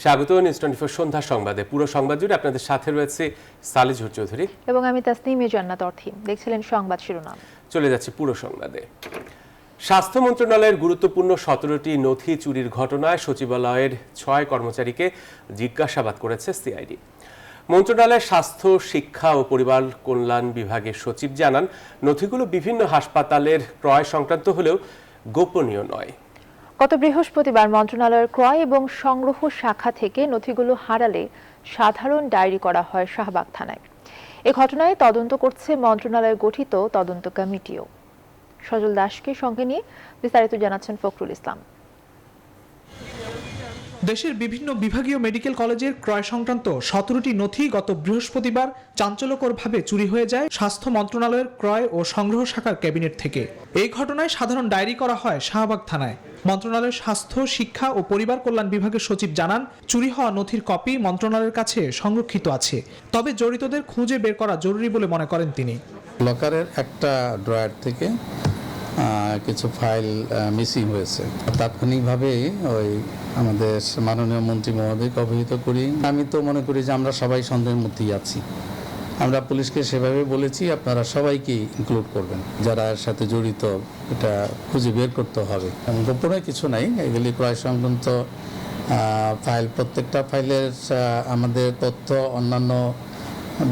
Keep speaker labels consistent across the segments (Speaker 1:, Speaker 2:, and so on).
Speaker 1: স্বাগত নিউজ 24 সন্ধ্যা সংবাদে। পুরো সংবাদ জুড়ে আপনাদের সাথে রয়েছে সালেজুর চৌধুরী এবং
Speaker 2: আমি তাসনিমে জান্নাত অর্থী। দেখছিলেন সংবাদ শিরোনাম।
Speaker 1: চলে যাচ্ছে পুরো সংবাদে। স্বাস্থ্য মন্ত্রণালয়ের গুরুত্বপূর্ণ 17টি নথি চুরির ঘটনায় সচিবালয়ের 6 কর্মচারীকে জিজ্ঞাসাবাদ করেছে সিআইডি। মন্ত্রণালয়ের স্বাস্থ্য, শিক্ষা ও পরিবার কল্যাণ বিভাগের সচিব জানান, নথিগুলো বিভিন্ন হাসপাতালের ক্রয় সংক্রান্ত হলেও গোপনীয় নয়।
Speaker 2: গত বৃহস্পতিবার মন্ত্রণালয়ের ক্রয় এবং সংগ্রহ শাখা থেকে নথিগুলো হারালে সাধারণ ডায়েরি করা হয় শাহবাগ থানায়। এ ঘটনায় তদন্ত করছে মন্ত্রণালয় গঠিত তদন্ত কমিটিও। সজল দাসকে সঙ্গে নিয়ে বিস্তারিত জানাচ্ছেন ফখরুল ইসলাম।
Speaker 3: দেশের বিভিন্ন বিভাগীয় মেডিকেল কলেজের ক্রয় সংক্রান্ত 17টি নথি গত বৃহস্পতিবার চাঞ্চল্যকরভাবে চুরি হয়ে যায় স্বাস্থ্য মন্ত্রণালয়ের ক্রয় ও সংগ্রহ শাখার ক্যাবিনেট থেকে। এই ঘটনায় সাধারণ ডায়েরি করা হয় শাহবাগ থানায়। মন্ত্রণালয়ের স্বাস্থ্য, শিক্ষা ও পরিবার কল্যাণ বিভাগের সচিব জানান, চুরি হওয়া নথির কপি মন্ত্রণালয়ের কাছে সংরক্ষিত আছে, তবে জড়িতদের খুঁজে বের করা জরুরি বলে মনে করেন তিনি।
Speaker 4: লকারের একটা ড্রয়ার থেকে কিছু ফাইল মিসিং হয়েছে। তাৎক্ষণিকভাবে ওই আমাদের মাননীয় মন্ত্রী মহোদয়কে অবহিত করি। আমি তো মনে করি যে আমরা সবাই সন্দেহের মধ্যেই আছি। আমরা পুলিশকে সেভাবে বলেছি, আপনারা সবাইকে ইনক্লুড করবেন যারা এর সাথে জড়িত, এটা খুঁজে বের করতে হবে। গোপনে কিছু নাই, এগুলি ক্রয় সংক্রান্ত ফাইল। প্রত্যেকটা ফাইলের আমাদের তথ্য অন্যান্য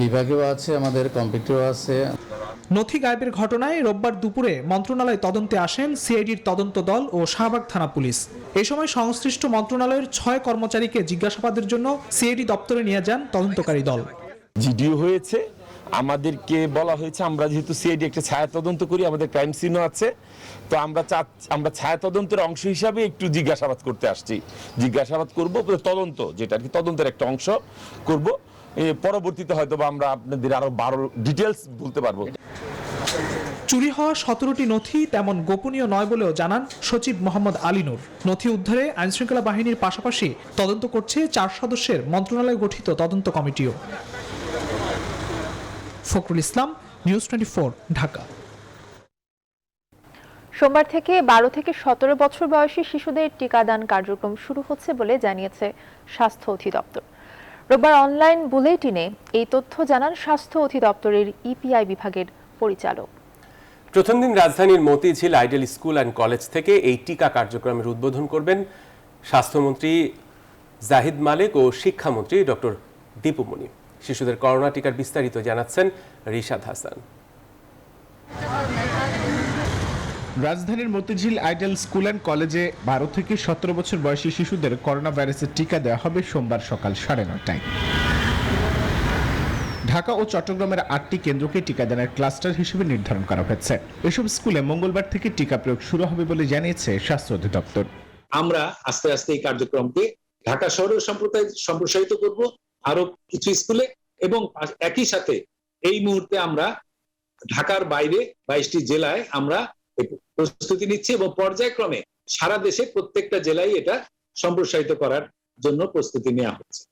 Speaker 4: বিভাগেও আছে, আমাদের কম্পিউটারও আছে।
Speaker 3: নথি গায়েবের ঘটনায় রোববার দুপুরে মন্ত্রণালয় তদন্তে আসেন সিআইডির তদন্ত দল ও শাহবাগ থানা পুলিশ। এই সময় সংশ্লিষ্ট মন্ত্রণালয়ের 6 কর্মচারীকে জিজ্ঞাসাবাদের জন্য সিআইডি দপ্তরে নিয়ে যান তদন্তকারী দল।
Speaker 5: জিডিও হয়েছে, আমাদেরকে বলা হয়েছে আমরা যেহেতু সিআইডি একটা ছায়া তদন্ত করি, আমাদের ক্রাইম সিনও আছে, তো আমরা ছায়া তদন্তের অংশ হিসাবে একটু জিজ্ঞাসাবাদ করতে আসছি। জিজ্ঞাসাবাদ করব, তদন্ত যেটা আর কি তদন্তের একটা অংশ করব। পরবর্তীতে হয়তো আমরা আপনাদের আরো 12 ডিটেলস বলতে পারবো।
Speaker 3: চুরি হওয়া 17টি নথি তেমন গোপনীয় নয় বলেও জানান সচিব মোহাম্মদ আলী নূর। নথি উদ্ধারে আইনশৃঙ্খলা বাহিনীর পাশাপাশি তদন্ত করছে 4 সদস্যের মন্ত্রণালয় গঠিত তদন্ত কমিটিও। ফখরুল ইসলাম, নিউজ 24, ঢাকা।
Speaker 2: সোমবার থেকে 12 থেকে 17 বছর বয়সী শিশুদের টিকাদান কার্যক্রম শুরু হচ্ছে বলে জানিয়েছে স্বাস্থ্য অধিদপ্তর। রোববার অনলাইন বুলেটিনে এই তথ্য জানান স্বাস্থ্য অধিদপ্তরের ইপিআই বিভাগের পরিচালক।
Speaker 1: প্রথম দিন রাজধানীর Motijheel ideal school and college থেকে এই টিকা কার্যক্রমের উদ্বোধন করবেন স্বাস্থ্যমন্ত্রী জাহিদ মালিক ও শিক্ষামন্ত্রী ডক্টর দীপু মনি। শিশুদের করোনা টিকার বিস্তারিত জানাচ্ছেন রিশাদ হাসান।
Speaker 6: রাজধানীর মতিঝিল আইডেল স্কুল অ্যান্ড কলেজে 12 থেকে 17 বছর বয়সী শিশুদের করোনা ভাইরাসের টিকা দেওয়া হবে সোমবার সকাল 9:30টায়। ঢাকা ও চট্টগ্রামের 8টি কেন্দ্রকে টিকাদানের ক্লাস্টার হিসেবে নির্ধারণ করা হয়েছে। এসব স্কুলে মঙ্গলবার থেকে টিকা প্রয়োগ শুরু হবে বলে জানিয়েছে স্বাস্থ্য অধিদপ্তর।
Speaker 7: আমরা আস্তে আস্তে এই কার্যক্রমকে ঢাকা শহরেও সম্প্রসারিত করব আরো কিছু স্কুলে, এবং একই সাথে এই মুহূর্তে আমরা ঢাকার বাইরে 22টি জেলায় আমরা প্রস্তুতি নিচ্ছি এবং পর্যায়ক্রমে সারা দেশে প্রত্যেকটা জেলায় এটা সম্প্রসারিত করার জন্য প্রস্তুতি নেওয়া হচ্ছে।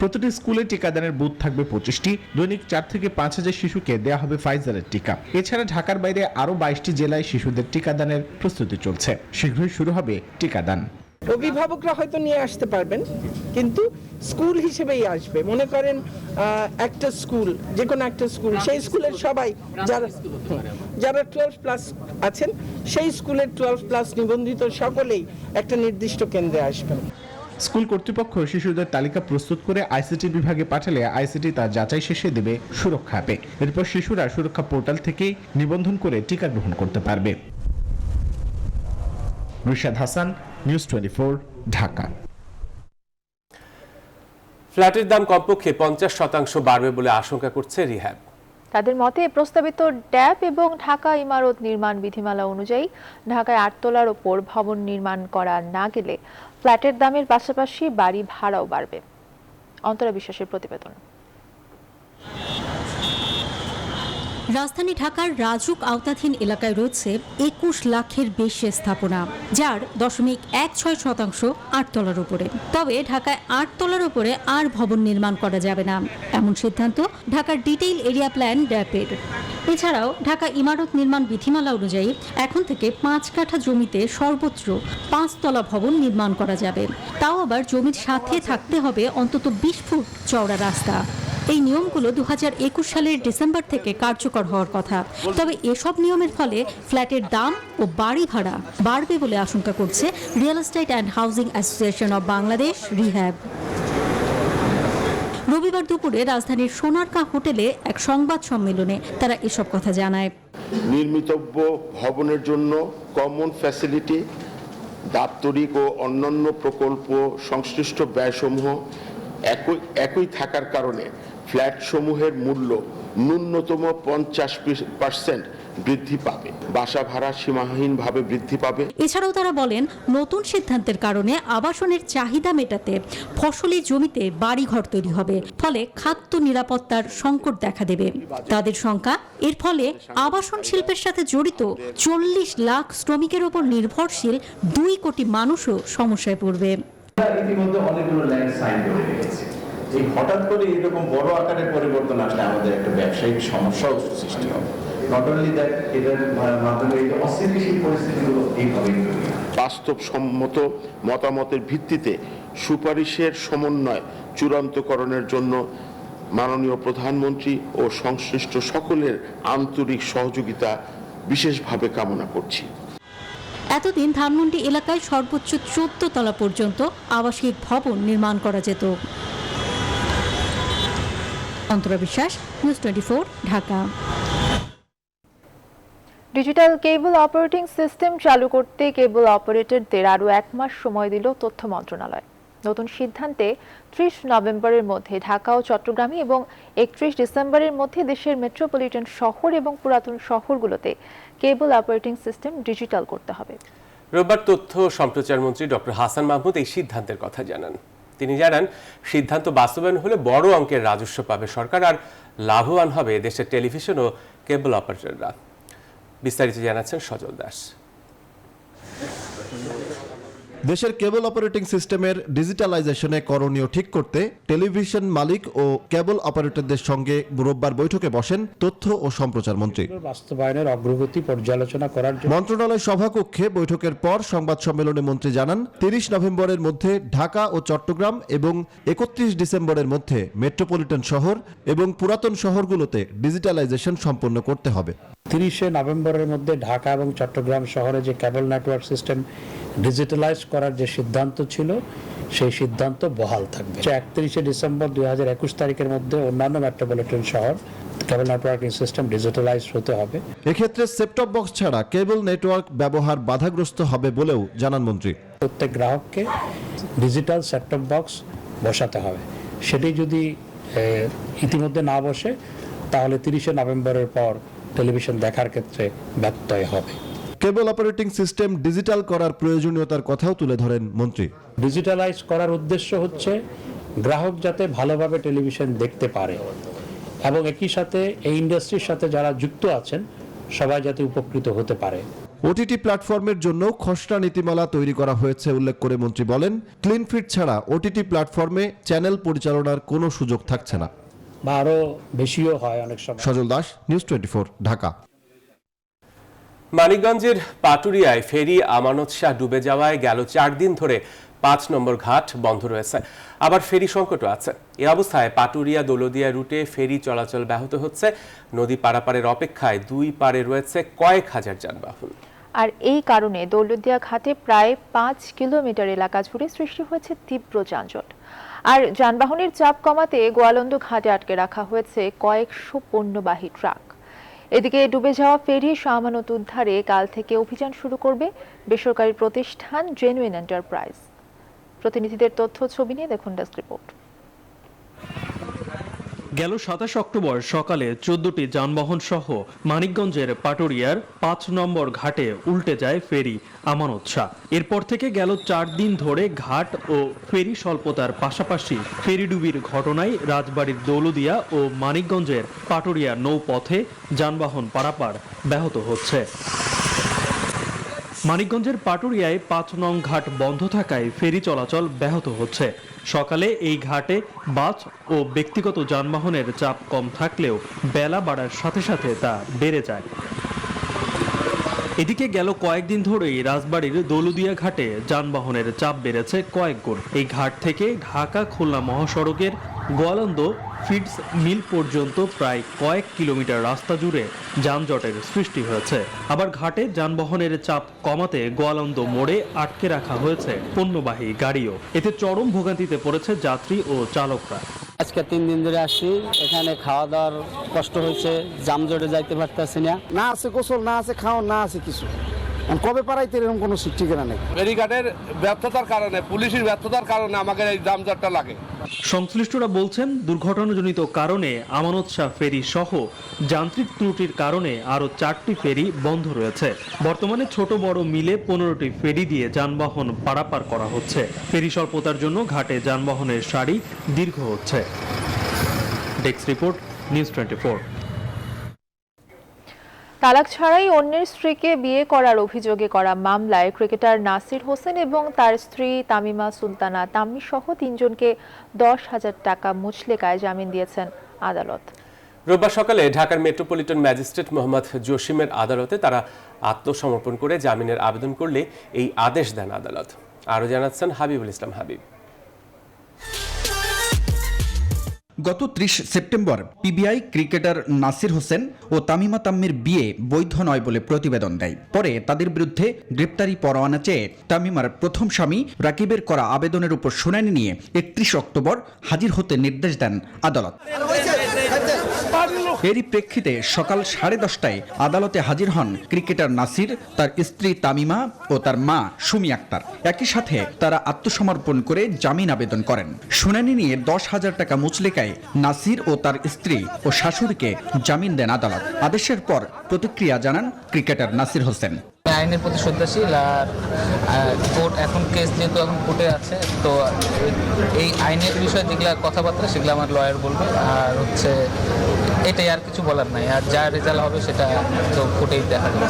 Speaker 6: প্রতিটি স্কুলে টিকাদানের বুথ থাকবে 25টি। দৈনিক 4 থেকে 5,000 শিশুকে দেওয়া হবে ফাইজারের টিকা। এছাড়া ঢাকার বাইরে আরো 22টি জেলায় শিশুদের টিকাদানের প্রস্তুতি চলছে। শীঘ্রই শুরু হবে টিকাদান।
Speaker 8: অভিভাবকরা হয়তো নিয়ে আসতে পারবেন, কিন্তু স্কুল হিসেবেই আসবে। মনে করেন একটা স্কুল, যে কোনো একটা স্কুল, সেই স্কুলের সবাই যারা 12+ আছেন, সেই স্কুলের 12+ নিবন্ধিত সকলেই একটা নির্দিষ্ট কেন্দ্রে আসবেন।
Speaker 6: স্কুল কর্তৃপক্ষ শিশুদের তালিকা প্রস্তুত করে আইসিটি বিভাগে পাঠালে আইসিটি তার যাচাই শেষে দেবে সুরক্ষা অ্যাপে। এরপর শিশুরা সুরক্ষা পোর্টাল থেকেই নিবন্ধন করে টিকা গ্রহণ করতে পারবে। রিশাদ হাসান, নিউজ 24, ঢাকা।
Speaker 1: ফ্ল্যাটের দাম কমপক্ষে 50% বাড়বে বলে আশঙ্কা করছে রিহ্যাব।
Speaker 2: তাদের মতে প্রস্তাবিত ড্যাব এবং ঢাকা ইমারত নির্মাণ বিধিমালা অনুযায়ী ঢাকায় 8 তলার ওপর ভবন নির্মাণ করা না গেলে ফ্ল্যাটের দামের পাশাপাশি বাড়ি ভাড়াও বাড়বে। অন্তরা বিশ্বাসের প্রতিবেদন।
Speaker 9: রাজধানী ঢাকার রাজুক আওতাধীন এলাকায় রয়েছে ২১ লাখের বেশি স্থাপনা, যার 0.16% ৮ তলার উপরে। তবে ঢাকায় ৮ তলার উপরে আর ভবন নির্মাণ করা যাবে না, এমন সিদ্ধান্ত ঢাকার ডিটেইল এরিয়া প্ল্যান ড্যাপের। এছাড়াও ঢাকা ইমারত নির্মাণ বিধিমালা অনুযায়ী এখন থেকে ৫ কাঠা জমিতে সর্বোচ্চ ৫ তলা ভবন নির্মাণ করা যাবে, তাও আবার জমির সাথে থাকতে হবে অন্তত ২০ ফুট চওড়া রাস্তা। এই নিয়মগুলো ২০২১ সালের ডিসেম্বর থেকে কার্যকর হওয়ার কথা। তবে এসব নিয়মের ফলে ফ্ল্যাটের দাম ও বাড়ি ভাড়া বাড়বে বলে আশঙ্কা করছে real estate and housing association of Bangladesh, rehab. রবিবার দুপুরে রাজধানীর সোনারগাঁ হোটেলে এক সংবাদ সম্মেলনে তারা এসব কথা জানায়।
Speaker 10: নির্মিতব্য ভবনের জন্য কমন ফ্যাসিলিটি, দাপ্তরিক ও অন্যান্য প্রকল্প সংশ্লিষ্ট ব্যয়সমূহ একই থাকার কারণে ফ্ল্যাট সমূহের মূল্য ন্যূনতম 50% বৃদ্ধি পাবে, বাসা ভাড়া সীমাহীনভাবে বৃদ্ধি পাবে।
Speaker 9: এছাড়াও তারা বলেন, নতুন সিদ্ধান্তের কারণে আবাসনের চাহিদা মেটাতে ফসলি জমিতে বাড়িঘর তৈরি হবে, ফলে খাদ্য নিরাপত্তার সংকট দেখা দেবে। তাদের শঙ্কা, এর ফলে আবাসন শিল্পের সাথে জড়িত ৪০ লাখ শ্রমিকের উপর নির্ভরশীল ২ কোটি মানুষও সমস্যায় পড়বে।
Speaker 11: ইতিমধ্যে অনেকগুলো ল্যান্ড সাইন করে রেখেছে। এই হঠাৎ করে এরকম বড় আকারের পরিবর্তন আসলে আমাদের একটা ব্যবসায়িক সমস্যাও সৃষ্টি হবে। নট অনলি দ্যাট, এটার মাধ্যমে এই অস্থিতিশীল পরিস্থিতিগুলো এইভাবেই
Speaker 10: বাস্তবসম্মত মতামতের ভিত্তিতে সুপারিশের সমন্বয় চূড়ান্তকরণের জন্য মাননীয় প্রধানমন্ত্রী ও সংশ্লিষ্ট সকলের আন্তরিক সহযোগিতা বিশেষভাবে কামনা করছি।
Speaker 9: এতদিন ধানমন্ডি এলাকায় সর্বোচ্চ ১৪ তলা পর্যন্ত আবাসিক ভবন নির্মাণ করা যেত। অন্তরা বিশ্বাস, নিউজ 24, ঢাকা।
Speaker 2: ডিজিটাল কেবল অপারেটিং সিস্টেম চালু করতে কেবল অপারেটরদের আরও ১ মাস সময় দিল তথ্য মন্ত্রণালয়। নতুন সিদ্ধান্তে ৩০ নভেম্বরের মধ্যে ঢাকা ও চট্টগ্রামে এবং ৩১ ডিসেম্বরের মধ্যে দেশের মেট্রোপলিটন শহর এবং পুরাতন শহরগুলোতে কেবল অপারেটিং সিস্টেম ডিজিটাল করতে হবে।
Speaker 1: রোববার তথ্য সম্প্রচার মন্ত্রী ডক্টর হাসান মাহমুদ এই সিদ্ধান্তের কথা জানান। তিনি জানান, সিদ্ধান্ত বাস্তবায়ন হলে বড় অঙ্কের রাজস্ব পাবে সরকার, আর লাভবান হবে দেশের টেলিভিশন ও কেবল অপারেটররা। বিস্তারিত জানাচ্ছেন সজল দাস।
Speaker 12: দেশের কেবল অপারেটিং সিস্টেমের ডিজিটালাইজেশনে করণীয় ঠিক করতে টেলিভিশন মালিক ও কেবল অপারেটরদের সঙ্গে রোববার বৈঠকে বসেন তথ্য ও সম্প্রচার মন্ত্রী।
Speaker 13: বাস্তবায়নের অগ্রগতি পর্যালোচনা করার জন্য
Speaker 12: মন্ত্রণালয় সভাকক্ষে বৈঠকের পর সংবাদ সম্মেলনে মন্ত্রী জানান, ৩০ নভেম্বরের মধ্যে ঢাকা ও চট্টগ্রাম এবং ৩১ ডিসেম্বরের মধ্যে মেট্রোপলিটন শহর এবং পুরাতন শহরগুলোতে ডিজিটালাইজেশন সম্পন্ন করতে হবে।
Speaker 13: ৩০ নভেম্বরের মধ্যে ঢাকা এবং চট্টগ্রাম শহরে যে কেবল নেটওয়ার্ক সিস্টেম ডিজিটালাইজ করার যে সিদ্ধান্ত ছিল, সেই সিদ্ধান্ত বহাল থাকবে। ৩১ ডিসেম্বর ২০২১ তারিখের মধ্যে অন্যান্য মেট্রোপলিটন শহর কেবল নেটওয়ার্কিং সিস্টেম ডিজিটালাইজ হতে হবে।
Speaker 12: এক্ষেত্রে সেটটপ বক্স ছাড়া কেবল নেটওয়ার্ক ব্যবহার বাধাগ্রস্ত হবে বলেও জানান মন্ত্রী।
Speaker 13: প্রত্যেক গ্রাহককে ডিজিটাল সেটটপ বক্স বসাতে হবে। সেটি যদি ইতিমধ্যে না বসে, তাহলে ৩০ নভেম্বরের পর টেলিভিশন দেখার ক্ষেত্রে ব্যত্যয় হবে।
Speaker 12: কেবল অপারেটিং সিস্টেম ডিজিটাল করার প্রয়োজনীয়তার কথাও তুলে ধরেন মন্ত্রী।
Speaker 13: ডিজিটালাইজ করার উদ্দেশ্য হচ্ছে গ্রাহক যাতে ভালোভাবে টেলিভিশন দেখতে পারে এবং একই সাথে এই ইন্ডাস্ট্রির সাথে যারা যুক্ত আছেন সবাই যাতে উপকৃত হতে পারে।
Speaker 12: ওটিটি প্ল্যাটফর্মের জন্য খসড়া নীতিমালা তৈরি করা হয়েছে উল্লেখ করে মন্ত্রী বলেন, ক্লিন ফিট ছাড়া ওটিটি প্ল্যাটফর্মে চ্যানেল পরিচালনার কোনো সুযোগ থাকছে না,
Speaker 13: বা আরো বেশিও হয় অনেক সময়।
Speaker 12: সজল দাস, নিউজ 24, ঢাকা।
Speaker 1: মানিকগঞ্জের পাটুরিয়ায় ফেরি আমানত শাহ ডুবে যাওয়ায় গেল ৪ দিন ধরে ৫ নম্বর ঘাট বন্ধ রয়েছে, আবার ফেরি সংকটও আছে। এ অবস্থায় পাটুরিয়া দৌলদিয়া রুটে ফেরি চলাচল ব্যাহত হচ্ছে। নদী পারাপারের অপেক্ষায় ২ পারে রয়েছে কয়েক হাজার যানবাহন।
Speaker 2: আর এই কারণে দৌলতদিয়া ঘাটে প্রায় ৫ কিলোমিটার এলাকা জুড়ে সৃষ্টি হয়েছে তীব্র যানজট। আর যানবাহনের চাপ কমাতে গোয়ালন্দ ঘাটে আটকে রাখা হয়েছে কয়েকশো পণ্যবাহী ট্রাক। এদিকে ডুবে যাওয়া ফেরি আমানত উদ্ধারে কাল থেকে অভিযান শুরু করবে বেসরকারি প্রতিষ্ঠান জেনুইন এন্টারপ্রাইজ। প্রতিনিধিদের তথ্য ছবি নিয়ে দেখুন ডেস্ক রিপোর্ট।
Speaker 14: গেল 27 অক্টোবর সকালে 14টি যানবাহন সহ মানিকগঞ্জের পাটুরিয়ার 5 নম্বর ঘাটে উল্টে যায় ফেরি আমানত শাহ। এরপর থেকে গেল 4 দিন ধরে ঘাট ও ফেরি স্বল্পতার পাশাপাশি ফেরিডুবির ঘটনায় রাজবাড়ীর দৌলদিয়া ও মানিকগঞ্জের পাটুরিয়া নৌপথে যানবাহন পারাপার ব্যাহত হচ্ছে। মানিকগঞ্জের পাটুরিয়ায় 5 নং ঘাট বন্ধ থাকায় ফেরি চলাচল ব্যাহত হচ্ছে। সকালে এই ঘাটে বাস ও ব্যক্তিগত যানবাহনের চাপ কম থাকলেও বেলা বাড়ার সাথে সাথে তা বেড়ে যায়। এদিকে গেল কয়েকদিন ধরেই রাজবাড়ীর দৌলদিয়া ঘাটে যানবাহনের চাপ বেড়েছে কয়েক গুণ। এই ঘাট থেকে ঢাকা খুলনা মহাসড়কের গোয়ালন্দ ফিডস মিল পর্যন্ত প্রায় কয়েক কিলোমিটার রাস্তা জুড়ে যানজটের সৃষ্টি হয়েছে। আবার ঘাটে যানবাহনের চাপ কমাতে গোয়ালন্দ মোড়ে আটকে রাখা হয়েছে পণ্যবাহী গাড়িও। এতে চরম ভোগান্তিতে পড়েছে যাত্রী ও চালকরা।
Speaker 15: আজকে 3 দিন ধরে আসছি, এখানে খাওয়া দাওয়ার কষ্ট হয়েছে, জামজটে যাইতে পারতেছি না।
Speaker 16: না আছে গোসল, না আছে খাওয়া, না আছে কিছু। কবে পারাইতে এরকম কোনো ঠিকানা নেই।
Speaker 17: ফেরিঘাটের ব্যর্থতার কারণে, পুলিশের ব্যর্থতার কারণে আমাদের এই যানজটটা লাগে।
Speaker 14: সংশ্লিষ্টরা বলছেন দুর্ঘটনাজনিত কারণে আমানত শাহ ফেরি সহ যান্ত্রিক ত্রুটির কারণে আরও 4টি ফেরি বন্ধ রয়েছে। বর্তমানে ছোট বড় মিলে 15টি ফেরি দিয়ে যানবাহন পারাপার করা হচ্ছে। ফেরি স্বল্পতার জন্য ঘাটে যানবাহনের সারি দীর্ঘ হচ্ছে। Desk report, news 24।
Speaker 2: তালাক ছাড়াই অন্যের স্ত্রীকে বিয়ে করার অভিযোগে করা মামলায় ক্রিকেটার নাসির হোসেন এবং তার স্ত্রী তামিমা সুলতানা তাম্মি সহ 3 জনকে 10,000 টাকা মুচলেকায় জামিন দিয়েছেন আদালত।
Speaker 1: রোববার সকালে ঢাকার মেট্রোপলিটন ম্যাজিস্ট্রেট মোহাম্মদ জসিমের আদালতে তারা আত্মসমর্পণ করে জামিনের আবেদন করলে এই আদেশ দেন আদালত। আরও জানাচ্ছেন হাবিবুল ইসলাম হাবিব।
Speaker 18: গত 30 সেপ্টেম্বর পিবিআই ক্রিকেটার নাসির হোসেন ও তামিমা তাম্মির বিয়ে বৈধ নয় বলে প্রতিবেদন দেয়। পরে তাদের বিরুদ্ধে গ্রেপ্তারি পরোয়ানা চেয়ে তামিমার প্রথম স্বামী রাকিবের করা আবেদনের উপর শুনানি নিয়ে 31 অক্টোবর হাজির হতে নির্দেশ দেন আদালত। এরই প্রেক্ষিতে সকাল 10:30টায় আদালতে হাজির হন ক্রিকেটার নাসির, তার স্ত্রী তামিমা ও তার মা সুমি আক্তার। একই সাথে তারা আত্মসমর্পণ করে জামিন আবেদন করেন। শুনানি নিয়ে 10,000 টাকা মুচলেকায় নাসির ও তার স্ত্রী ও শাশুড়িকে জামিন দেন আদালত। আদেশের পর প্রতিক্রিয়া জানান ক্রিকেটার নাসির হোসেন।
Speaker 19: আইনের প্রতি শ্রদ্ধাশীল, আর কোর্ট এখন কেস যেহেতু এখন কোর্টে আছে, তো এই আইনের বিষয়ে যেগুলো কথাবার্তা সেগুলো আমার লয়ার বলবে। আর হচ্ছে এটাই, আর কিছু বলার নাই। আর যা রেজাল্ট হবে সেটা তো কোর্টেই দেখা যাবে।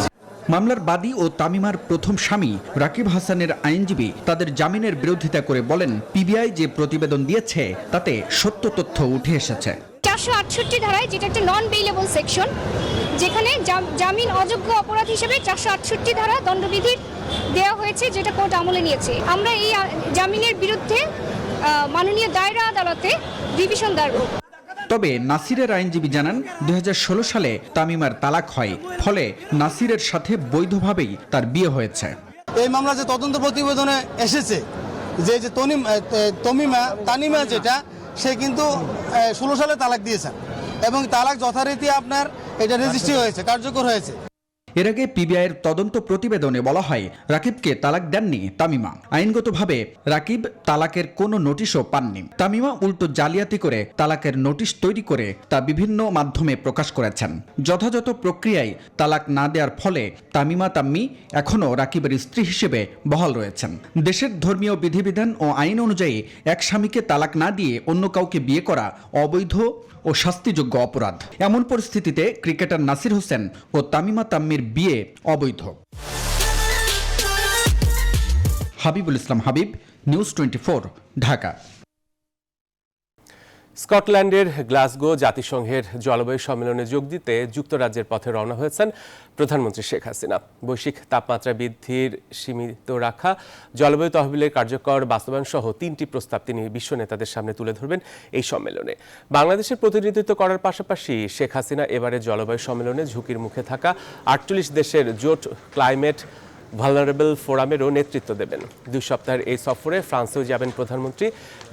Speaker 18: মামলার বাদী ও তামিমার প্রথম স্বামী রাকিব হাসানের আইনজীবী তাদের জামিনের বিরোধিতা করে বলেন, পিবিআই যে প্রতিবেদন দিয়েছে তাতে সত্য তথ্য উঠে এসেছে।
Speaker 20: 468 ধারায়, যেটা একটা নন বেইলেবল সেকশন, যেখানে জামিন অযোগ্য অপরাধ হিসেবে 468 ধারা দণ্ডবিধির দেওয়া হয়েছে, যেটা কোর্ট আমলে নিয়েছে। আমরা এই জামিনের বিরুদ্ধে মাননীয় দায়রা আদালতে রিভিশন দায়ের করব।
Speaker 18: তবে নাসিরের আইনজীবী জানান 2016 সালে তামিমার তালাক হয়, ফলে নাসিরের সাথে বৈধভাবেই তার বিয়ে হয়েছে।
Speaker 16: এই মামলা যে তদন্ত প্রতিবেদনে এসেছে যে তানিমা যেটা, সে কিন্তু 16 সালে তালাক দিয়েছেন এবং তালাক যথারীতি আপনার এটা রেজিস্ট্রি হয়েছে, কার্যকর হয়েছে।
Speaker 18: এর আগে পিবিআইয়ের তদন্ত প্রতিবেদনে বলা হয় রাকিবকে তালাক দেননি তামিমা। আইনগতভাবে রাকিব তালাকের কোনো নোটিশও পাননি। তামিমা উল্টো জালিয়াতি করে তালাকের নোটিশ তৈরি করে তা বিভিন্ন মাধ্যমে প্রকাশ করেছেন। যথাযথ প্রক্রিয়ায় তালাক না দেওয়ার ফলে তামিমা তাম্মি এখনও রাকিবের স্ত্রী হিসেবে বহাল রয়েছেন। দেশের ধর্মীয় বিধিবিধান ও আইন অনুযায়ী এক স্বামীকে তালাক না দিয়ে অন্য কাউকে বিয়ে করা অবৈধ ও শাস্তিযোগ্য অপরাধ। এমন পরিস্থিতিতে ক্রিকেটার নাসির হোসেন ও তামিমা তাম্মির বিয়ে অবৈধ। হাবিবুল ইসলাম হাবিব, নিউজ 24, ঢাকা।
Speaker 1: স্কটল্যান্ডের গ্লাসগো জাতিসংঘের জলবায়ু সম্মেলনে যোগ দিতে যুক্তরাজ্যের পথে রওনা হয়েছেন প্রধানমন্ত্রী শেখ হাসিনা। বৈশ্বিক তাপমাত্রা বৃদ্ধির সীমিত রাখা, জলবায়ু তহবিলের কার্যকর বাস্তবায়ন সহ 3টি প্রস্তাব তিনি বিশ্ব নেতাদের সামনে তুলে ধরবেন এই সম্মেলনে। বাংলাদেশের প্রতিনিধিত্ব করার পাশাপাশি শেখ হাসিনা এবারে জলবায়ু সম্মেলনে ঝুঁকির মুখে থাকা 48 দেশের জোট ক্লাইমেট ভালনারেবল ফোরামেরও নেতৃত্ব দেবেন। 2 সপ্তাহের এই সফরে ফ্রান্সেও যাবেন প্রধানমন্ত্রী।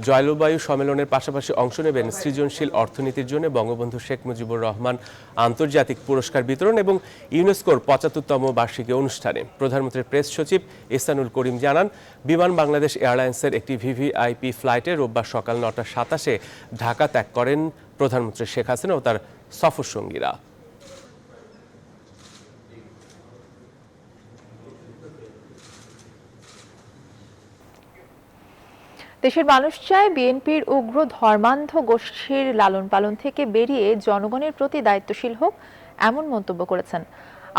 Speaker 1: জলবায়ু সম্মেলনের পাশাপাশি অংশ নেবেন সৃজনশীল অর্থনীতির জন্য বঙ্গবন্ধু শেখ মুজিবুর রহমান আন্তর্জাতিক পুরস্কার বিতরণ এবং ইউনেস্কোর 75তম বার্ষিকী অনুষ্ঠানে। প্রধানমন্ত্রীর প্রেস সচিব ইহসানুল করিম জানান, বিমান বাংলাদেশ এয়ারলাইন্সের একটি ভিভিআইপি ফ্লাইটে রোববার সকাল 9টা 27-এ ঢাকা ত্যাগ করেন প্রধানমন্ত্রী শেখ হাসিনা ও তার সফর সঙ্গীরা।
Speaker 2: দেশের মানুষ চায় বিএনপির উগ্র ধর্মান্ধ গোষ্ঠীর লালন পালন থেকে বেরিয়ে জনগণের প্রতি দায়িত্বশীল হোক, এমন মন্তব্য করেছেন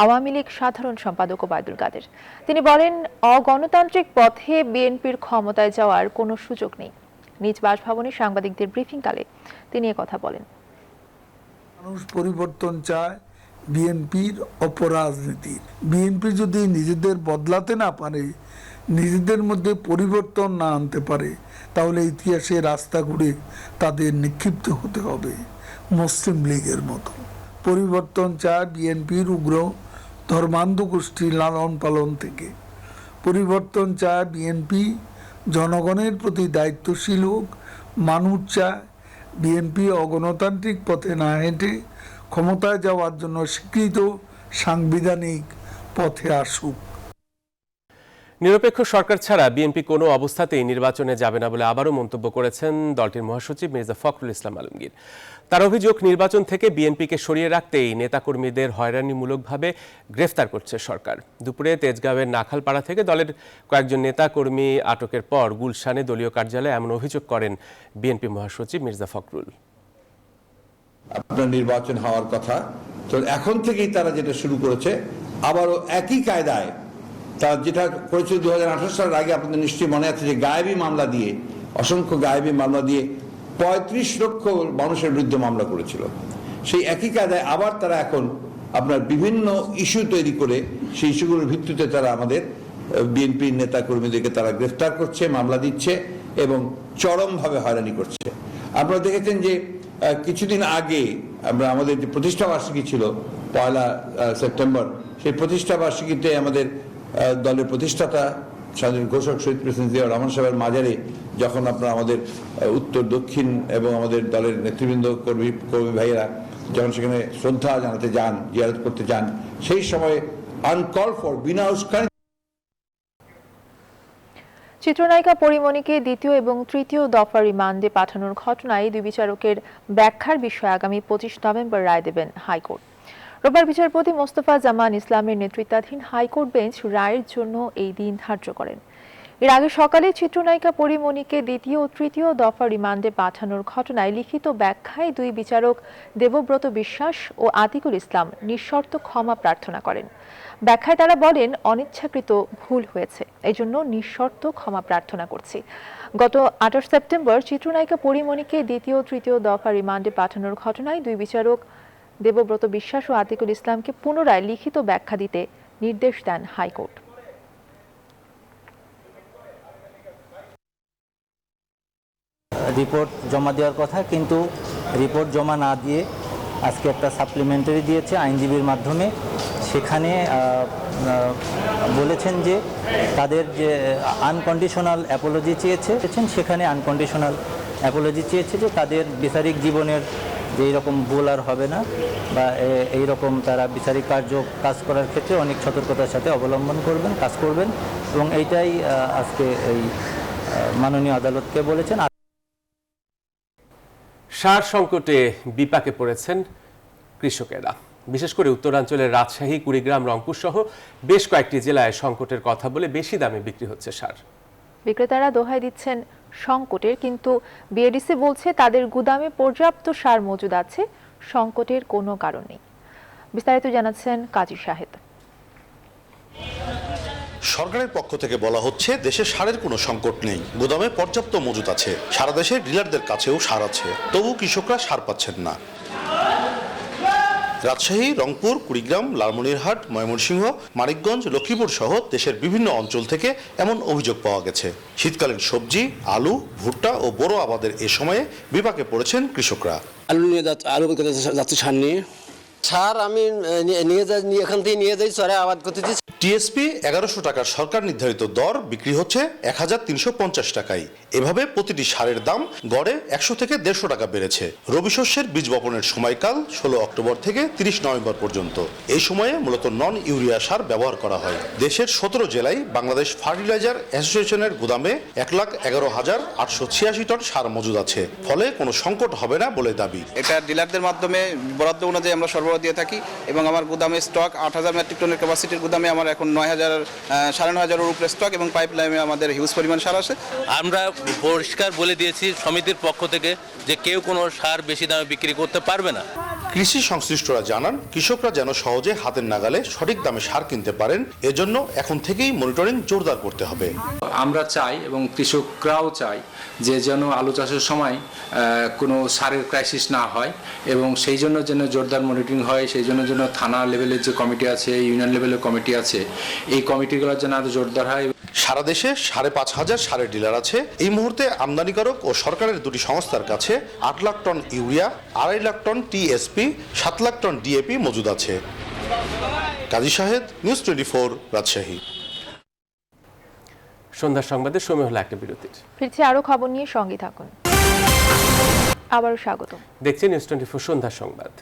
Speaker 2: আওয়ামী লীগ সাধারণ সম্পাদক ওবায়দুল কাদের। তিনি বলেন, অগণতান্ত্রিক পথে বিএনপির ক্ষমতায় যাওয়ার কোনো সুযোগ নেই। নিজ বাসভবনে সাংবাদিকদের ব্রিফিংকালে তিনি কথা বলেন।
Speaker 21: মানুষ পরিবর্তন চায় বিএনপির অপরাজনীতির। বিএনপি যদি নিজেদের বদলাতে না পারে, নিজেদের মধ্যে পরিবর্তন না আনতে পারে, তাহলে ইতিহাসে রাস্তা ঘুরে তাদের নিক্ষিপ্ত হতে হবে মুসলিম লীগের মতো। পরিবর্তন চায় বিএনপির উগ্র ধর্মান্ধ গোষ্ঠীর লালন পালন থেকে। পরিবর্তন চায় বিএনপি জনগণের প্রতি দায়িত্বশীল হোক। মানুষ চায় বিএনপি অগণতান্ত্রিক পথে না হেঁটে ক্ষমতায় যাওয়ার জন্য স্বীকৃত সাংবিধানিক পথে আসুক।
Speaker 1: নিরপেক্ষ সরকার ছাড়া বিএনপি কোনো অবস্থাতেই নির্বাচনে যাবে না বলে আবারও মন্তব্য করেছেন দলটির মহাসচিব মির্জা ফখরুল ইসলাম আলমগীর। তার অভিযোগ, নির্বাচন থেকে বিএনপিকে সরিয়ে রাখতেই নেতাকর্মীদের হয়রানিমূলকভাবে গ্রেফতার করছে সরকার। দুপুরে তেজগাঁওয়ের নাখালপাড়া থেকে দলের কয়েকজন নেতাকর্মী আটকের পর গুলশানে দলীয় কার্যালয়ে এমন অভিযোগ করেন বিএনপি মহাসচিব মির্জা ফখরুল।
Speaker 22: আপনার নির্বাচন হওয়ার কথা, তো এখন থেকেই তারা যেটা শুরু করেছে, আবারও একই কায়দায় তারা যেটা করেছিল 2018 সালের আগে, আপনাদের নিশ্চয়ই মনে আছে যে গায়েবী মামলা দিয়ে, অসংখ্য গায়েবী মামলা দিয়ে 35 লক্ষ মানুষের বিরুদ্ধে মামলা করেছিল। সেই একই কায়দায় আবার তারা এখন আপনার বিভিন্ন ইস্যু তৈরি করে সেই ইস্যুগুলোর ভিত্তিতে তারা আমাদের বিএনপির নেতা কর্মীদেরকে তারা গ্রেফতার করছে, মামলা দিচ্ছে এবং চরমভাবে হয়রানি করছে। আপনারা দেখেছেন যে কিছুদিন আগে আমরা আমাদের যে প্রতিষ্ঠা বার্ষিকী ছিল 1 সেপ্টেম্বর, সেই প্রতিষ্ঠা বার্ষিকীতে আমাদের দলের প্রতিষ্ঠাতা স্বাধীন ঘোষক শহীদ প্রেসিডেন্ট জিয়াউর রহমান সাহেবের মাজারে যখন আপনারা আমাদের উত্তর দক্ষিণ এবং আমাদের দলের নেতৃবৃন্দ কর্মী ভাইয়েরা যখন সেখানে শ্রদ্ধা জানাতে যান, জিয়ারত করতে যান, সেই সময় আনকল ফর বিনা উস্কানি।
Speaker 2: চিত্রনায়িকা পরিমণিকে দ্বিতীয় এবং তৃতীয় দফা রিমান্ডে পাঠানোর ঘটনায় দুই বিচারকের ব্যাখ্যার বিষয়ে আগামী 25 নভেম্বর রায় দেবেন হাইকোর্ট। রোববার বিচারপতি মোস্তফা জামান ইসলামের নেতৃত্বাধীন হাইকোর্ট বেঞ্চ রায়ের জন্য এই দিন ধার্য করেন। এর আগে সকালে চিত্রনায়িকা পরিমণিকে দ্বিতীয় ও তৃতীয় দফা রিমান্ডে পাঠানোর ঘটনায় লিখিত ব্যাখ্যায় দুই বিচারক দেবব্রত বিশ্বাস ও আতিকুল ইসলাম নিঃশর্ত ক্ষমা প্রার্থনা করেন। ব্যাখ্যায় তারা বলেন, অনিচ্ছাকৃত ভুল হয়েছে, এজন্য নিঃশর্ত ক্ষমা প্রার্থনা করছি। গত 28 সেপ্টেম্বর চিত্রনায়িকা পরিমণিকে দ্বিতীয় ও তৃতীয় দফা রিমান্ডে পাঠানোর ঘটনায় দুই বিচারক দেবব্রত বিশ্বাস ও আতিকুল ইসলামকে পুনরায় লিখিত ব্যাখ্যা দিতে নির্দেশ দেন হাইকোর্ট।
Speaker 23: রিপোর্ট জমা দেওয়ার কথা, কিন্তু রিপোর্ট জমা না দিয়ে আজকে একটা সাপ্লিমেন্টারি দিয়েছে আইনজীবীর মাধ্যমে। সেখানে বলেছেন যে তাদের যে আনকন্ডিশনাল অ্যাপোলজি চেয়েছেন, সেখানে আনকন্ডিশনাল অ্যাপোলজি চেয়েছে যে তাদের বিচারিক জীবনের যে এইরকম ভুল আর হবে না, বা এইরকম তারা বিচারিক কাজ করার ক্ষেত্রে অনেক সতর্কতার সাথে অবলম্বন করবেন, কাজ করবেন, এবং এইটাই আজকে এই মাননীয় আদালতকে বলেছেন।
Speaker 1: সার সংকটে বিপাকে পড়েছেন কৃষকেরা। বিশেষ করে উত্তরাঞ্চলের রাজশাহী, কুড়িগ্রাম, রংপুর সহ বেশ কয়েকটি জেলায় সংকটের কথা বলে বেশি দামে বিক্রি হচ্ছে সার।
Speaker 2: বিক্রেতারা দোহাই দিচ্ছেন সংকটের, কিন্তু বিএডিসি বলছে তাদের গুদামে পর্যাপ্ত সার মজুদ আছে, সংকটের কোনো কারণ নেই। বিস্তারিত জানাচ্ছেন কাজী শাহেদ।
Speaker 24: সরকারের পক্ষ থেকে বলা হচ্ছে দেশে সারের কোনো সংকট নেই, গুদামে পর্যাপ্ত মজুদ আছে, সারা দেশের ডিলারদের কাছেও সার আছে, তবু কৃষকরা সার পাচ্ছেন না। রাজশাহী, রংপুর, কুড়িগ্রাম, লালমনিরহাট, ময়মনসিংহ, মানিকগঞ্জ, লক্ষ্মীপুর সহ দেশের বিভিন্ন অঞ্চল থেকে এমন অভিযোগ পাওয়া গেছে। শীতকালীন সবজি, আলু, ভুট্টা ও বোরো আবাদের এ সময়ে বিপাকে পড়েছেন কৃষকরা।
Speaker 25: আলু নিয়ে যাচ্ছে সার নিয়ে, সার আমি নিয়ে যাই, এখান থেকে নিয়ে যাই, চরে আবাদ করতেছি।
Speaker 24: টিএসপি 1100 টাকার সরকার নির্ধারিত দর বিক্রি হচ্ছে 1350 টাকায়। এভাবে প্রতিটি সারের দাম গড়ে 100 থেকে 150 টাকা বেড়েছে। রবি শস্যের বীজ বপনের সময়কাল 16 অক্টোবর থেকে 30 নভেম্বর পর্যন্ত। এই সময়ে মূলত নন ইউরিয়া সার ব্যবহার করা হয়। দেশের 17 জেলায় বাংলাদেশ ফার্টিলাইজার অ্যাসোসিয়েশনের গুদামে 1,11,886 টন সার মজুদ আছে। ফলে কোনো সংকট হবে না বলে দাবি।
Speaker 3: এটা ডিলারদের মাধ্যমে বরাদ্দ অনুযায়ী আমরা সরবরাহ দিয়ে থাকি এবং আমার গুদামে স্টক 8,000 মেট্রিক টনের ক্যাপাসিটির গুদামে আমার এখন 9,000-9,500 উপরে স্টক এবং পাইপলাইনে আমাদের হিউজ পরিমাণ সার আছে।
Speaker 4: আমরা পরিষ্কার বলে দিয়েছি সমিতির পক্ষ থেকে যে কেউ কোনো সার বেশি দামে বিক্রি করতে পারবে না।
Speaker 24: কৃষি সংশ্লিষ্টরা জানান, কৃষকরা যেন সহজে হাতের নাগালে সঠিক দামে সার কিনতে পারেন, এজন্য এখন থেকেই মনিটরিং জোরদার করতে হবে।
Speaker 5: আমরা চাই এবং কৃষকরাও চাই যে যেন আলু চাষের সময় কোনো সারের ক্রাইসিস না হয় এবং সেই জন্য যেন জোরদার মনিটরিং হয়। সেই জন্য যেন থানা লেভেলের যে কমিটি আছে, ইউনিয়ন লেভেলের কমিটি আছে, এই কমিটিগুলো যেন আরো জোরদার হয়।
Speaker 24: সারা দেশে 5,500 সারের ডিলার আছে। এই মুহূর্তে আমদানিকারক ও সরকারের দুটি সংস্থার কাছে 8 lakh ton urea, 2.5 lakh ton TSP, 7 lakh ton DAP মজুদ আছে। কাজী শাহেদ, নিউজ 24, রাজশাহী।
Speaker 1: সন্ধ্যার সংবাদের সময় হলো একটা বিরতির।
Speaker 2: ফিরছি আরো খবর নিয়ে, সঙ্গে থাকুন। আবারও স্বাগত।
Speaker 1: দেখছেন নিউজ 24 সন্ধ্যার সংবাদ।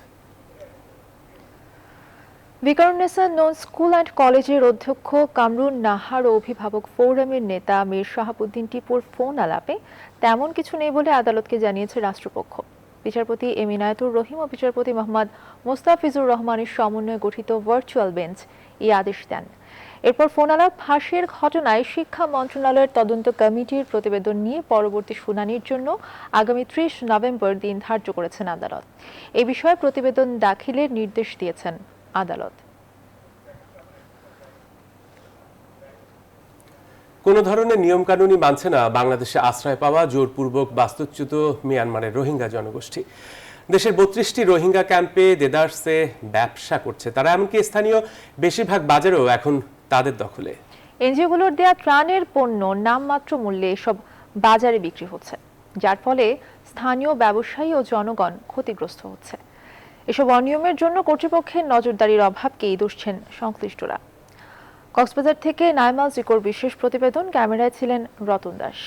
Speaker 2: ভিকারুন্নেসা নন স্কুল অ্যান্ড কলেজের অধ্যক্ষ কামরুন নাহার ও অভিভাবক ফোরামের নেতা মীর শাহাবুদ্দিন টিপুর ফোন আলাপে তেমন কিছু নেই বলে আদালতকে জানিয়েছে রাষ্ট্রপক্ষ। বিচারপতি এম ইনায়েতুর রহিম ও বিচারপতি মোহাম্মদ মোস্তাফিজুর রহমানের সমন্বয়ে গঠিত ভার্চুয়াল বেঞ্চ এই আদেশ দেন। এরপর ফোন আলাপ ফাঁসের ঘটনায় শিক্ষা মন্ত্রণালয়ের তদন্ত কমিটির প্রতিবেদন নিয়ে পরবর্তী শুনানির জন্য আগামী 30 নভেম্বর দিন ধার্য করেছেন আদালত। এ বিষয়ে প্রতিবেদন দাখিলের নির্দেশ দিয়েছেন আদালত।
Speaker 1: কোনো ধরনের নিয়মকানুনই মানছে না বাংলাদেশে আশ্রয় পাওয়া জোরপূর্বক বাস্তুচ্যুত মিয়ানমারের রোহিঙ্গা জনগোষ্ঠী। দেশের 32টি রোহিঙ্গা ক্যাম্পে দেদারসে ব্যবসা করছে তারা, এমনকি স্থানীয় বেশিরভাগ বাজারও এখন তাদের দখলে।
Speaker 2: এনজিওগুলোর দেয়া ত্রাণের পণ্য নামমাত্র মূল্যে এসব বাজারে বিক্রি হচ্ছে, যার ফলে স্থানীয় ব্যবসায়ী ও জনগণ ক্ষতিগ্রস্ত হচ্ছে। এসব অনিয়মের জন্য কর্তৃপক্ষের নজরদারির অভাবকেই দুষছেন সংশ্লিষ্টরা। কক্সবাজার থেকে নাইমাল জিকোর বিশেষ প্রতিবেদন, ক্যামেরায় ছিলেন রতন দাস।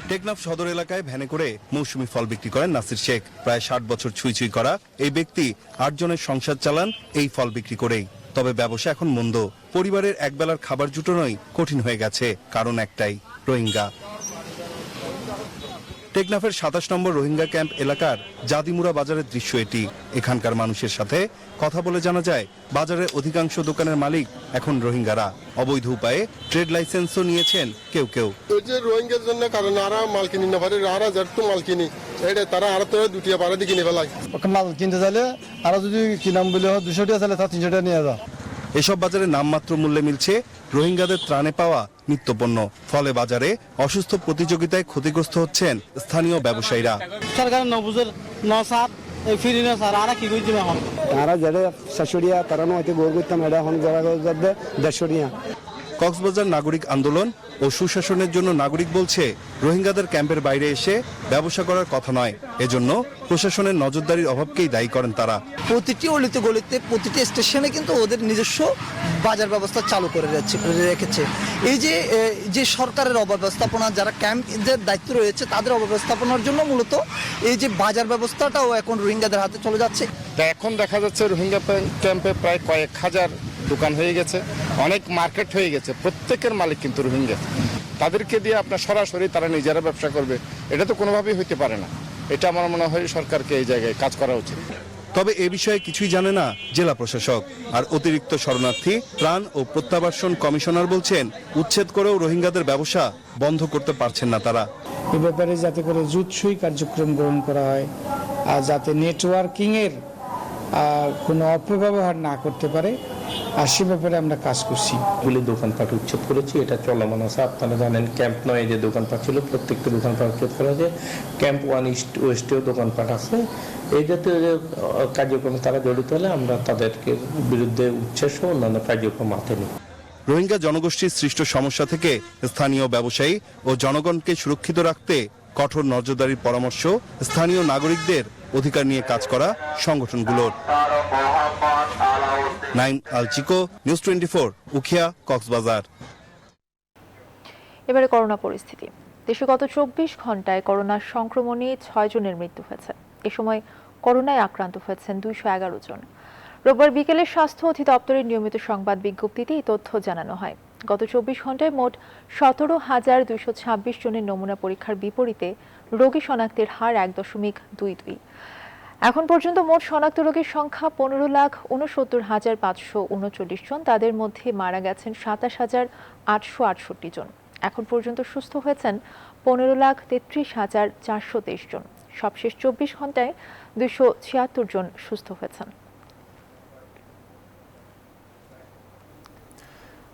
Speaker 7: টেকনাফ সদর এলাকায় ভ্যানে করে মৌসুমি ফল বিক্রি করেন নাসির শেখ। প্রায় 60 বছর ছুঁই করা এই ব্যক্তি 8 জনের সংসার চালান এই ফল বিক্রি করেই। তবে ব্যবসা এখন মন্দ, পরিবারের একবেলার খাবার জুটানোই কঠিন হয়ে গেছে। কারণ একটাই, রোহিঙ্গা। টেকনাফের 27 নম্বর রোহিঙ্গা ক্যাম্প এলাকার জাদিমুরা বাজারের দৃশ্য এটি। এখানকার মানুষের সাথে কথা বলে জানা যায়, বাজারের অধিকাংশ দোকানের মালিক এখন রোহিঙ্গারা। অবৈধ উপায়ে ট্রেড লাইসেন্সও নিয়েছেন কেউ কেউ।
Speaker 25: রোহিঙ্গার জন্য কারণ আরা মাল কিনি না পারে, আরা যেহেতু মাল কিনি এটা তারা আরো তো দুটিয়া পারে দিয়ে কিনে ফেলায়।
Speaker 16: মাল কিনতে চাইলে আরো যদি কিনাম বলে 200 টাকা চাইলে 300 টাকা নিয়ে যাও।
Speaker 7: এসব বাজারে নামমাত্র মূল্যে মিলছে রোহিঙ্গাদের ত্রাণে পাওয়া নিত্যপণ্য। ফলে বাজারে অসুস্থ প্রতিযোগিতায় ক্ষতিগ্রস্ত হচ্ছেন স্থানীয় ব্যবসায়ীরা।
Speaker 16: সরকার নবুজের নসার এই ফিরি না স্যার, আর কি কইতে এখন তারা যারা শাশুড়িয়া তারা নয়তো গোর করতাম, এটা এখন যারা যাবে দেশরিয়া।
Speaker 7: কক্সবাজার নাগরিক আন্দোলন ও সুশাসনের জন্য নাগরিক বলছে, রোহিঙ্গাদের ক্যাম্পের বাইরে এসে ব্যবসা করার কথা নয়। এজন্য প্রশাসনের নজরদারির অভাবকেই দায়ী করেন তারা।
Speaker 26: প্রতিটি অলিতে গলিতে, প্রতিটি স্টেশনে কিন্তু ওদের নিজস্ব বাজার ব্যবস্থা চালু করে রেখেছে। এই যে সরকারের অব্যবস্থাপনা, যারা ক্যাম্পের দায়িত্ব রয়েছে তাদের অব্যবস্থাপনার জন্য মূলত এই যে বাজার ব্যবস্থাটাও এখন রোহিঙ্গাদের হাতে চলে যাচ্ছে।
Speaker 25: এখন দেখা যাচ্ছে রোহিঙ্গা ক্যাম্পে প্রায় কয়েক হাজার দোকান হয়ে গেছে, অনেক মার্কেট হয়ে গেছে। প্রত্যেকের মালিক কিন্তু রোহিঙ্গা। তাদেরকে দিয়ে আপনার সরাসরি তারা নিজেরা ব্যবসা করবে, এটা তো কোনোভাবেই হতে পারে না। এটা আমার মনে হয় সরকারকে এই জায়গায় কাজ করা উচিত।
Speaker 7: তবে এ বিষয়ে কিছুই জানে না জেলা প্রশাসক। আর অতিরিক্ত শরণার্থী ত্রাণ ও প্রত্যাবাসন কমিশনার বলছেন, উচ্ছেদ করেও রোহিঙ্গাদের ব্যবসা বন্ধ করতে পারছেন না তারা।
Speaker 13: এ ব্যাপারে যাতে করে জুৎসই কার্যক্রম গ্রহণ করা হয় আর যাতে নেটওয়ার্কিং এর কোনো অপব্যবহার না করতে পারে, আর সে ব্যাপারে আমরা কাজ করছি।
Speaker 5: গুলি দোকানপাট উচ্ছেদ করেছি, এটা চলমান আছে। আপনারা জানেন ক্যাম্প 9 যে দোকানপাট ছিল প্রত্যেকটা দোকানপাট উচ্ছেদ করা হয়েছে। ক্যাম্প 1 ইস্ট ওয়েস্টেও দোকানপাট আছে। এই জাতীয় কার্যক্রমে তারা জড়িত হলে আমরা তাদেরকে বিরুদ্ধে উচ্ছেদ সহ অন্যান্য কার্যক্রম হাতে নিই।
Speaker 7: রোহিঙ্গা জনগোষ্ঠীর সৃষ্ট সমস্যা থেকে স্থানীয় ব্যবসায়ী ও জনগণকে সুরক্ষিত রাখতে কঠোর নজরদারির পরামর্শ স্থানীয় নাগরিকদের অধিকার নিয়ে কাজ করা সংগঠনগুলোর। নাইম আল চিকো, নিউজ 24, উখিয়া, কক্সবাজার।
Speaker 2: এবারে করোনা পরিস্থিতি। দেশে গত 24 ঘন্টায় করোনার সংক্রমণে 6 জনের মৃত্যু হয়েছে। এ সময় করোনায় আক্রান্ত হয়েছেন 211 জন। রোববার বিকেলে স্বাস্থ্য অধিদপ্তরের নিয়মিত সংবাদ বিজ্ঞপ্তিতে এই তথ্য জানানো হয়। গত 24 ঘন্টায় মোট 17,226 জনের নমুনা পরীক্ষার বিপরীতে রোগী শনাক্তের হার 1.22। এখন পর্যন্ত মোট শনাক্ত রোগীর সংখ্যা 15,69,539 জন। তাদের মধ্যে মারা গেছেন 27,868 জন। এখন পর্যন্ত সুস্থ হয়েছেন 15,33,423 জন। সবশেষ 24 ঘন্টায় 276 জন সুস্থ হয়েছেন।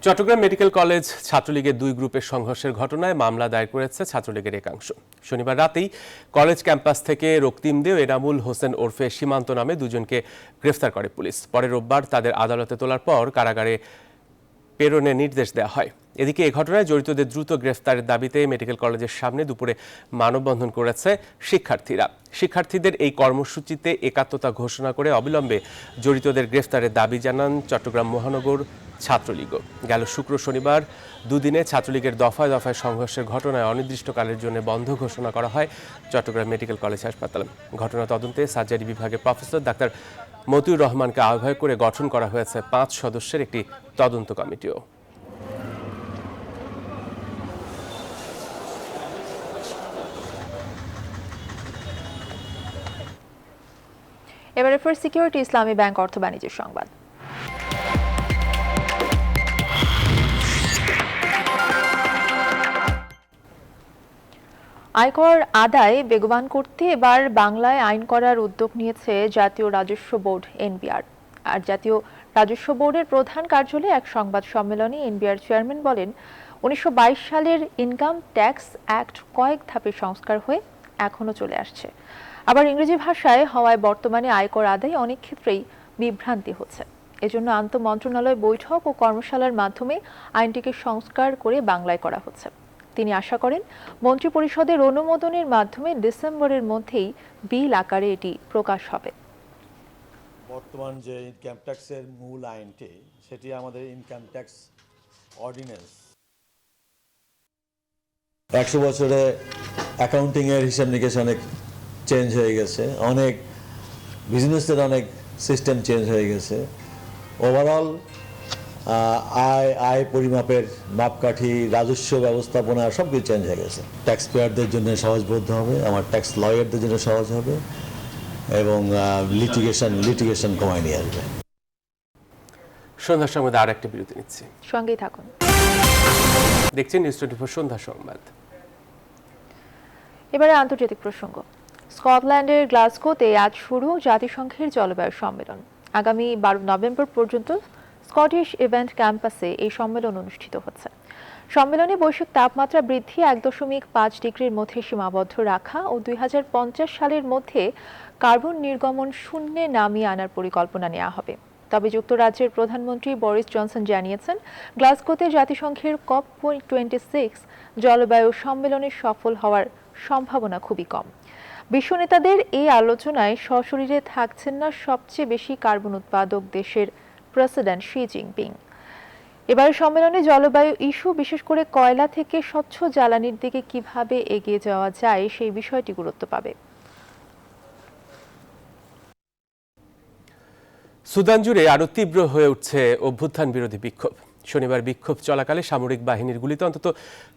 Speaker 1: চট্টগ্রাম মেডিকেল কলেজ ছাত্রলীগের 2 গ্রুপের সংঘর্ষের ঘটনায় মামলা দায়ের করেছে ছাত্রলীগের একাংশ। শনিবার রাতেই কলেজ ক্যাম্পাস থেকে রক্তিম দে ও এনামুল হোসেন ওরফে সীমান্ত নামে 2 জনকে গ্রেফতার করে পুলিশ। পরে রোববার তাদের আদালতে তোলার পর কারাগারে প্রেরণের নির্দেশ দেওয়া হয়। এদিকে এই ঘটনায় জড়িতদের দ্রুত গ্রেফতারের দাবিতে মেডিকেল কলেজের সামনে দুপুরে মানববন্ধন করেছে শিক্ষার্থীরা। শিক্ষার্থীদের এই কর্মসূচিতে একাত্মতা ঘোষণা করে অবিলম্বে জড়িতদের গ্রেফতারের দাবি জানান চট্টগ্রাম মহানগর ছাত্রলীগও। গেল শুক্র শনিবার দুদিনে ছাত্রলীগের দফায় দফায় সংঘর্ষের ঘটনায় অনির্দিষ্টকালের জন্য বন্ধ ঘোষণা করা হয় চট্টগ্রাম মেডিকেল কলেজ হাসপাতাল। ঘটনা তদন্তে সার্জারি বিভাগের প্রফেসর ডাক্তার মতিউর রহমানকে আহ্বায়ক করে গঠন করা হয়েছে 5 সদস্যের একটি তদন্ত কমিটিও।
Speaker 2: এবারে ফার্স্ট সিকিউরিটি ইসলামী ব্যাংক অর্থ বাণিজ্য সংবাদ। আয়কর আদায় বেগবান করতে এবার বাংলায় আইন করার উদ্যোগ নিয়েছে জাতীয় রাজস্ব বোর্ড এনবিআর। আর জাতীয় রাজস্ব বোর্ডের প্রধান কার্যালয়ে এক সংবাদ সম্মেলনে এনবিআর চেয়ারম্যান বলেন, 1922 সালের ইনকাম ট্যাক্স অ্যাক্ট কয়েক ধাপে সংস্কার হয়ে এখনো চলে আসছে। আবার ইংরেজি ভাষায় হওয়ায় বর্তমানে আয়কর আদায় অনেক ক্ষেত্রেই বিভ্রান্তি হচ্ছে। এজন্য আন্তঃমন্ত্রণালয় বৈঠক ও কর্মশালার মাধ্যমে আইনটিকে সংস্কার করে বাংলায় করা হচ্ছে। তিনি আশা করেন মন্ত্রিপরিষদের অনুমোদনের মাধ্যমে ডিসেম্বরের মধ্যেই বিল আকারে এটি প্রকাশ হবে।
Speaker 6: বর্তমান যে ইনকাম ট্যাক্সের মূল আইনটি সেটি আমাদের ইনকাম ট্যাক্স অর্ডিন্যান্স। 100 বছরে অ্যাকাউন্টিংয়ের হিসাব নিকেশ অনেক চেঞ্জ হয়ে গেছে, অনেক বিজনেসের অনেক সিস্টেম চেঞ্জ হয়ে গেছে। ওভারঅল আয় পরিমাপের মাপকাঠি, রাজস্ব ব্যবস্থাপনা সব কিছু চেঞ্জ হয়ে গেছে। ট্যাক্স পেয়ারদের জন্য সহজবোধ্য হবে, আমার ট্যাক্স লয়ারদের জন্য সহজ হবে এবং লিটিগেশন কমায় নিয়ে আসবে।
Speaker 1: সন্ধ্যার সংবাদে আর একটা বিরতি নিচ্ছি,
Speaker 2: সঙ্গেই থাকুন।
Speaker 1: দেখছেন নিউজ 24 সন্ধ্যা সংবাদ।
Speaker 2: এবারে আন্তর্জাতিক প্রসঙ্গ। স্কটল্যান্ডের গ্লাসগোতে আজ শুরু জাতিসংঘের জলবায়ু সম্মেলন। আগামী 12 নভেম্বর পর্যন্ত স্কটিশ ইভেন্ট ক্যাম্পাসে এই সম্মেলন অনুষ্ঠিত হচ্ছে। সম্মেলনে বৈশ্বিক তাপমাত্রা বৃদ্ধি 1.5 ডিগ্রির মধ্যে সীমাবদ্ধ রাখা ও 2050 সালের মধ্যে কার্বন নির্গমন শূন্যে নামিয়ে আনার পরিকল্পনা নেওয়া হবে। তবে যুক্তরাজ্যের প্রধানমন্ত্রী বরিস জনসন জানিয়েছেন, গ্লাসগোতে জাতিসংঘের COP26 জলবায়ু সম্মেলনে সফল হওয়ার সম্ভাবনা খুবই কম। বিশ্ব নেতাদের এই আলোচনায় সশরীরে থাকছেন না সবচেয়ে বেশি কার্বন উৎপাদক দেশের প্রেসিডেন্ট শি জিনপিং। এবার সম্মেলনে জলবায়ু ইস্যু, বিশেষ করে কয়লা থেকে স্বচ্ছ জ্বালানির দিকে কিভাবে এগিয়ে যাওয়া যায় সেই বিষয়টি গুরুত্ব পাবে।
Speaker 1: সুদান জুড়ে আরও তীব্র হয়ে উঠছে অভ্যুত্থান বিরোধী বিক্ষোভ। শনিবার বিক্ষোভ চলাকালে সামরিক বাহিনীর গুলিতে অন্তত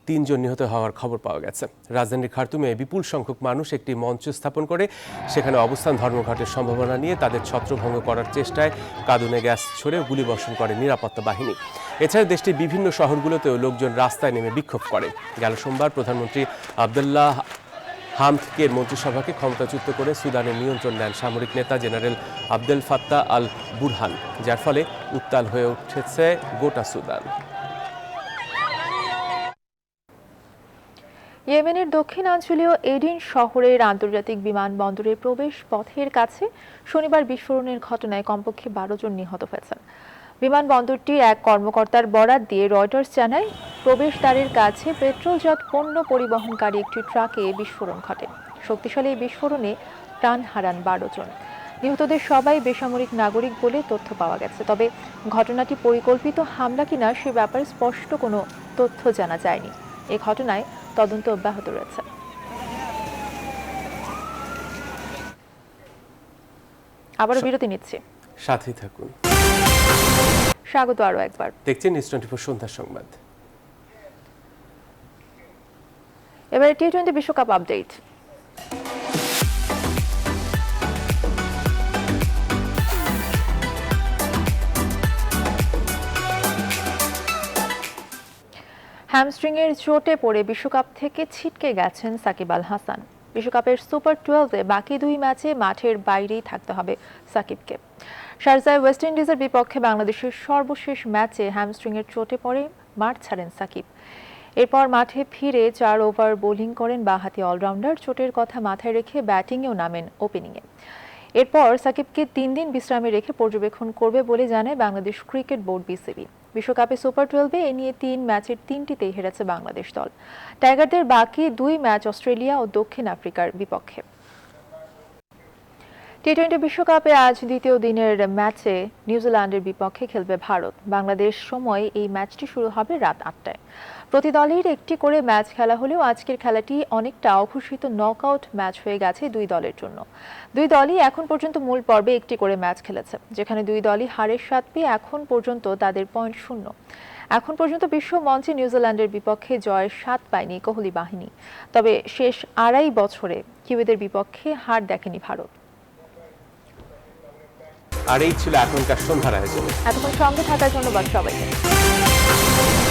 Speaker 1: 3 জন নিহত হওয়ার খবর পাওয়া গেছে। রাজধানীর খার্তুমে বিপুল সংখ্যক মানুষ একটি মঞ্চ স্থাপন করে সেখানে অবস্থান ধর্মঘটের সম্ভাবনা নিয়ে তাদের ছত্রভঙ্গ করার চেষ্টায় কাঁদুনে গ্যাস ছড়ে গুলিবর্ষণ করে নিরাপত্তা বাহিনী। এছাড়া দেশটির বিভিন্ন শহরগুলোতেও লোকজন রাস্তায় নেমে বিক্ষোভ করে। গেল সোমবার প্রধানমন্ত্রী আবদুল্লাহ হামদকের মন্ত্রিসভাকে ক্ষমতাচ্যুত করে সুদানের নিয়ন্ত্রণ নেন সামরিক নেতা general Abdel Fattah al Burhan, যার ফলে উত্তাল হয়ে উঠেছে গোটা সুদান।
Speaker 2: ইয়েমেনের দক্ষিণাঞ্চলীয় এডিন শহরের আন্তর্জাতিক বিমানবন্দরের প্রবেশ পথের কাছে শনিবার বিস্ফোরণের ঘটনায় কমপক্ষে 12 জন নিহত হয়েছেন। বিমানবন্দরটির এক কর্মকর্তার বরাত দিয়ে রয়টার্স জানায়, প্রবেশদ্বারের কাছে পেট্রোলজাত পণ্য পরিবহনকারী একটি ট্রাকে বিস্ফোরণ ঘটে। শক্তিশালী বিস্ফোরণে প্রাণ হারান 12 জন। নিহতদের সবাই বেসামরিক নাগরিক বলে তথ্য পাওয়া গেছে। তবে ঘটনাটি পরিকল্পিত হামলা কিনা সে ব্যাপারে স্পষ্ট কোনো তথ্য জানা যায়নি। এই ঘটনায় তদন্ত অব্যাহত রয়েছে। আবারও বিরতি নিচ্ছি,
Speaker 1: সাথে থাকুন।
Speaker 2: স্বাগত আরও একবার।
Speaker 1: দেখছেন নিউজ 24 সন্ধ্যা সংবাদ।
Speaker 2: এবারে টি-20 বিশ্বকাপ আপডেট। হ্যামস্ট্রিংয়ের চোটে পড়ে বিশ্বকাপ থেকে ছিটকে গেছেন সাকিব আল হাসান। বিশ্বকাপের সুপার 12-এ বাকি 2 ম্যাচে মাঠের বাইরেই থাকতে হবে সাকিবকে। শারজায় ওয়েস্ট ইন্ডিজের বিপক্ষে বাংলাদেশের সর্বশেষ ম্যাচে হ্যামস্ট্রিংয়ের চোটে পড়ে মাঠ ছাড়েন সাকিব। এরপর মাঠে ফিরে 4 ওভার বোলিং করেন বাঁহাতি অলরাউন্ডার। চোটের কথা মাথায় রেখে ব্যাটিংয়েও নামেন ওপেনিংয়ে। এরপর সাকিবকে 3 দিন বিশ্রামে রেখে পর্যবেক্ষণ করবে বলে জানায় বাংলাদেশ ক্রিকেট বোর্ড বিসিবি। বিশ্বকাপে সুপার 12-এ এ নিয়ে 3 ম্যাচের 3টিতেই হেরেছে বাংলাদেশ দল। টাইগারদের বাকি 2 ম্যাচ অস্ট্রেলিয়া ও দক্ষিণ আফ্রিকার বিপক্ষে। টি-20 বিশ্বকাপে আজ দ্বিতীয় দিনের ম্যাচে নিউজিল্যান্ডের বিপক্ষে খেলবে ভারত। বাংলাদেশ সময় এই ম্যাচটি শুরু হবে রাত 8টায়। প্রতি দলের একটি করে ম্যাচ খেলা হলেও আজকের খেলাটি অনেকটা অঘোষিত নকআউট ম্যাচ হয়ে গেছে 2 দলের জন্য। 2 দলই এখন পর্যন্ত মূল পর্বে একটি করে ম্যাচ খেলেছে, যেখানে 2 দলই হারের স্বাদ পেয়ে এখন পর্যন্ত তাদের পয়েন্ট শূন্য। এখন পর্যন্ত বিশ্ব মঞ্চে নিউজিল্যান্ডের বিপক্ষে জয়ের স্বাদ পায়নি কোহলি বাহিনী। তবে শেষ 2.5 বছরে কিউইদের বিপক্ষে হার দেখেনি ভারত।
Speaker 1: আর এই ছিল এখনকার সন্ধ্যার আয়োজন।
Speaker 2: এতক্ষণ সঙ্গে থাকার জন্য সবাইকে।